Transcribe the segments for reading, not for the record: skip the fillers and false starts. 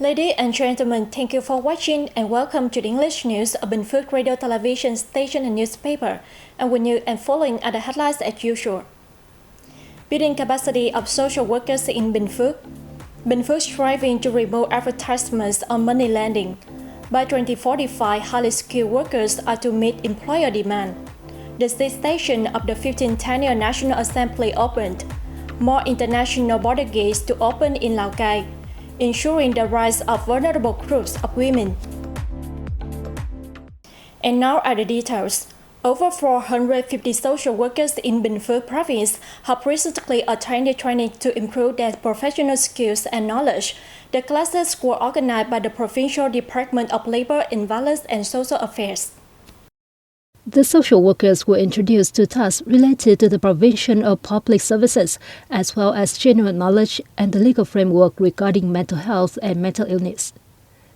Ladies and gentlemen, thank you for watching and welcome to the English news of Binh Phuoc radio television station and newspaper. And with you and following are the headlines as usual. Building capacity of social workers in Binh Phuoc. Binh Phuoc striving to remove advertisements on money lending. By 2045, highly skilled workers are to meet employer demand. The state station of the 15th annual National Assembly opened. More international border gates to open in Lào Cai, ensuring the rights of vulnerable groups of women. And now are the details. Over 450 social workers in Binh Phuoc province have recently attended training to improve their professional skills and knowledge. The classes were organized by the Provincial Department of Labor, Violence and Social Affairs. The social workers were introduced to tasks related to the provision of public services, as well as general knowledge and the legal framework regarding mental health and mental illness.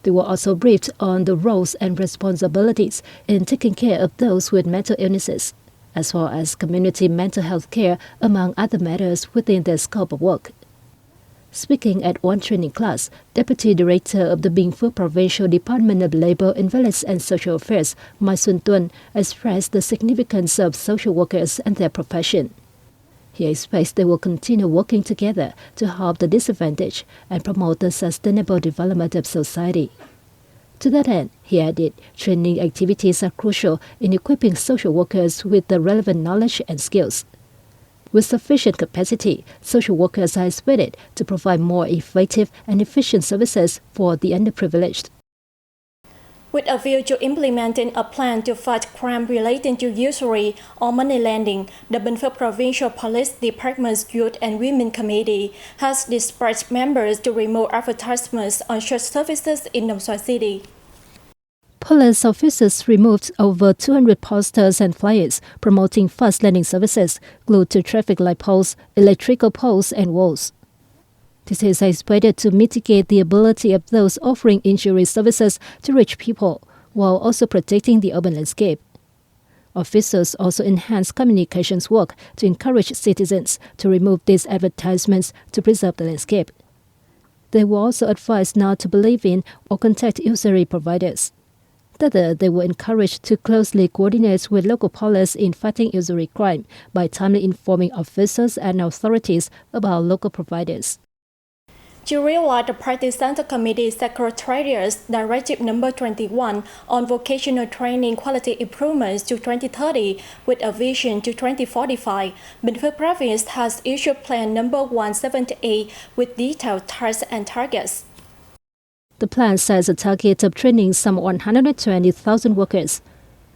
They were also briefed on the roles and responsibilities in taking care of those with mental illnesses, as well as community mental health care, among other matters within their scope of work. Speaking at one training class, Deputy Director of the Binh Phuoc Provincial Department of Labor, Violence and Social Affairs, Mai Xuân Tuân, expressed the significance of social workers and their profession. He expects they will continue working together to help the disadvantaged and promote the sustainable development of society. To that end, he added, training activities are crucial in equipping social workers with the relevant knowledge and skills. With sufficient capacity, social workers are expected to provide more effective and efficient services for the underprivileged. With a view to implementing a plan to fight crime relating to usury or money lending, the Binh Phuoc Provincial Police Department's Youth and Women Committee has dispatched members to remove advertisements on such services in Nong Xoài City. Police officers removed over 200 posters and flyers promoting fast lending services glued to traffic light poles, electrical poles, and walls. This is expected to mitigate the ability of those offering injury services to reach people, while also protecting the urban landscape. Officers also enhanced communications work to encourage citizens to remove these advertisements to preserve the landscape. They were also advised not to believe in or contact usury providers. Further, they were encouraged to closely coordinate with local police in fighting usury crime by timely informing officers and authorities about local providers. To realize the Party Center Committee Secretariat's Directive No. 21 on vocational training quality improvements to 2030 with a vision to 2045, Binh Phuoc Province has issued Plan No. 178 with detailed tasks and targets. The plan sets a target of training some 120,000 workers,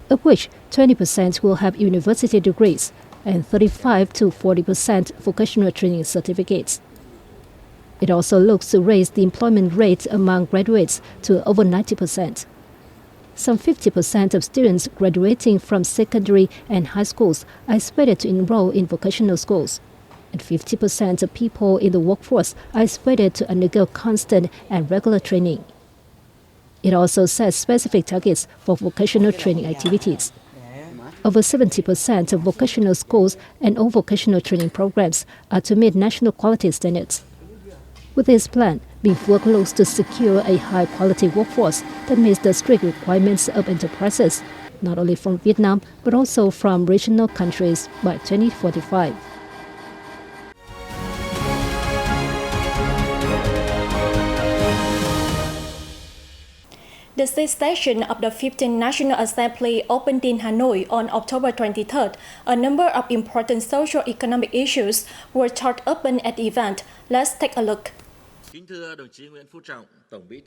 of which 20% will have university degrees and 35 to 40% vocational training certificates. It also looks to raise the employment rate among graduates to over 90%. Some 50% of students graduating from secondary and high schools are expected to enroll in vocational schools, and 50% of people in the workforce are expected to undergo constant and regular training. It also sets specific targets for vocational training activities. Over 70% of vocational schools and all vocational training programs are to meet national quality standards. With this plan, Binh Phuoc looks to secure a high-quality workforce that meets the strict requirements of enterprises, not only from Vietnam, but also from regional countries by 2045. The state session of the 15th National Assembly opened in Hanoi on October 23rd. A number of important socio-economic issues were talked open at the event. Let's take a look.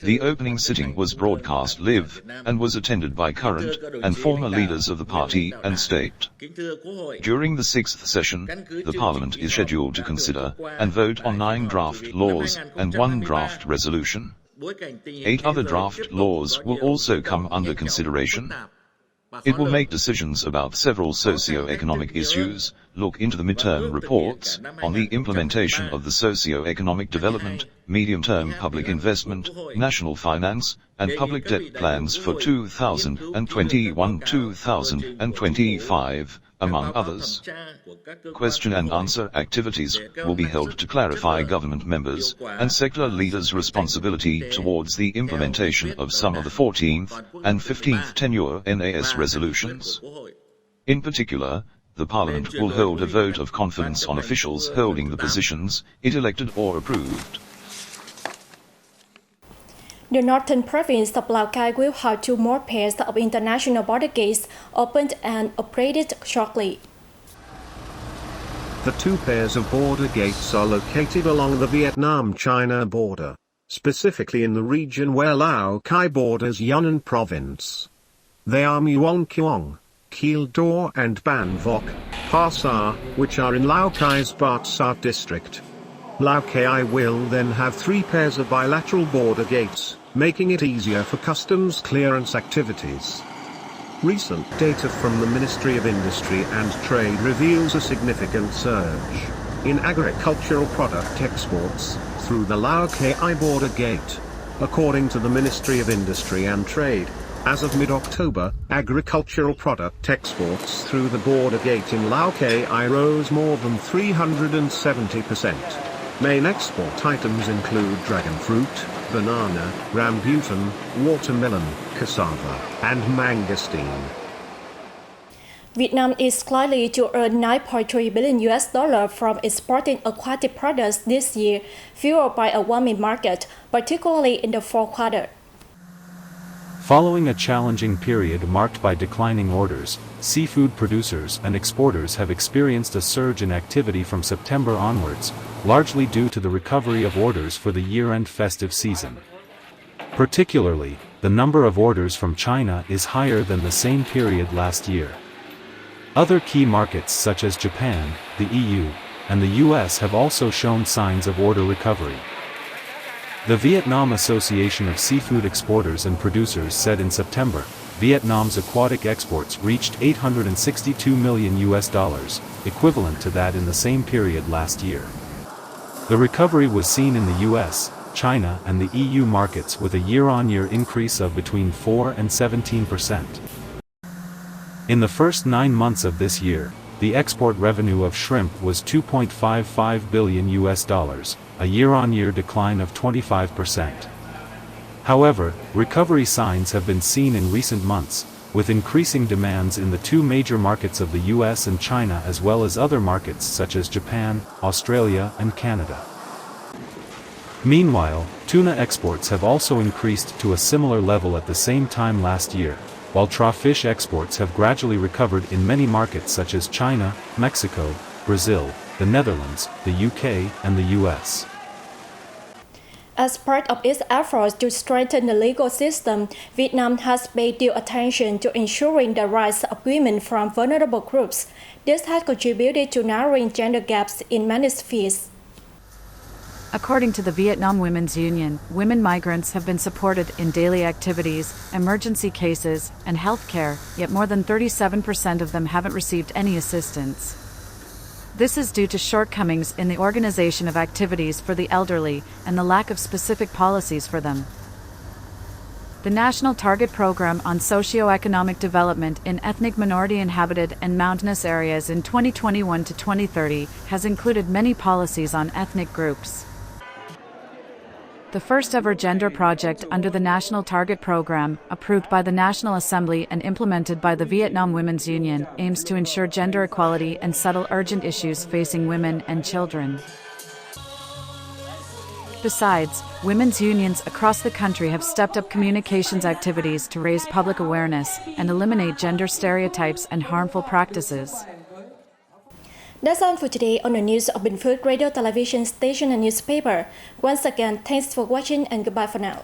The opening sitting was broadcast live and was attended by current and former leaders of the party and state. During the sixth session, the Parliament is scheduled to consider and vote on 9 draft laws and 1 draft resolution. 8 other draft laws will also come under consideration. It will make decisions about several socio-economic issues, look into the midterm reports on the implementation of the socio-economic development, medium-term public investment, national finance, and public debt plans for 2021-2025, among others. Question and answer activities will be held to clarify government members and sector leaders' responsibility towards the implementation of some of the 14th and 15th tenure NAS resolutions. In particular, the Parliament will hold a vote of confidence on officials holding the positions it elected or approved. The northern province of Lào Cai will have 2 more pairs of international border gates opened and operated shortly. The 2 pairs of border gates are located along the Vietnam-China border, specifically in the region where Lào Cai borders Yunnan province. They are Muong Kiong, Kiel Dor and Ban Phuoc, Pa Sa, which are in Lào Cai's Bát Sát district. Lào Cai will then have 3 pairs of bilateral border gates, making it easier for customs clearance activities. Recent data from the Ministry of Industry and Trade reveals a significant surge in agricultural product exports through the Lào Cai border gate. According to the Ministry of Industry and Trade, as of mid-October, agricultural product exports through the border gate in Lào Cai rose more than 370%. Main export items include dragon fruit, banana, rambutan, watermelon, cassava, and mangosteen. Vietnam is likely to earn $9.3 billion from exporting aquatic products this year, fueled by a warming market, particularly in the fourth quarter. Following a challenging period marked by declining orders, seafood producers and exporters have experienced a surge in activity from September onwards, largely due to the recovery of orders for the year-end festive season. Particularly, the number of orders from China is higher than the same period last year. Other key markets such as Japan, the EU, and the US have also shown signs of order recovery. The Vietnam Association of Seafood Exporters and Producers said in September, Vietnam's aquatic exports reached $862 million, equivalent to that in the same period last year. The recovery was seen in the US, China and the EU markets with a year-on-year increase of between 4 and 17%. In the first 9 months of this year, the export revenue of shrimp was $2.55 billion, a year-on-year decline of 25%. However, recovery signs have been seen in recent months, with increasing demands in the 2 major markets of the US and China as well as other markets such as Japan, Australia and Canada. Meanwhile, tuna exports have also increased to a similar level at the same time last year, while crawfish exports have gradually recovered in many markets such as China, Mexico, Brazil, the Netherlands, the UK and the US. As part of its efforts to strengthen the legal system, Vietnam has paid due attention to ensuring the rights of women from vulnerable groups. This has contributed to narrowing gender gaps in many spheres. According to the Vietnam Women's Union, women migrants have been supported in daily activities, emergency cases, and healthcare, yet more than 37% of them haven't received any assistance. This is due to shortcomings in the organization of activities for the elderly and the lack of specific policies for them. The National Target Program on Socio-Economic Development in Ethnic Minority-Inhabited and Mountainous Areas in 2021 to 2030 has included many policies on ethnic groups. The first-ever gender project under the National Target Program, approved by the National Assembly and implemented by the Vietnam Women's Union, aims to ensure gender equality and settle urgent issues facing women and children. Besides, women's unions across the country have stepped up communications activities to raise public awareness and eliminate gender stereotypes and harmful practices. That's all for today on the news of Binh Phuoc Radio Television Station and Newspaper. Once again, thanks for watching and goodbye for now.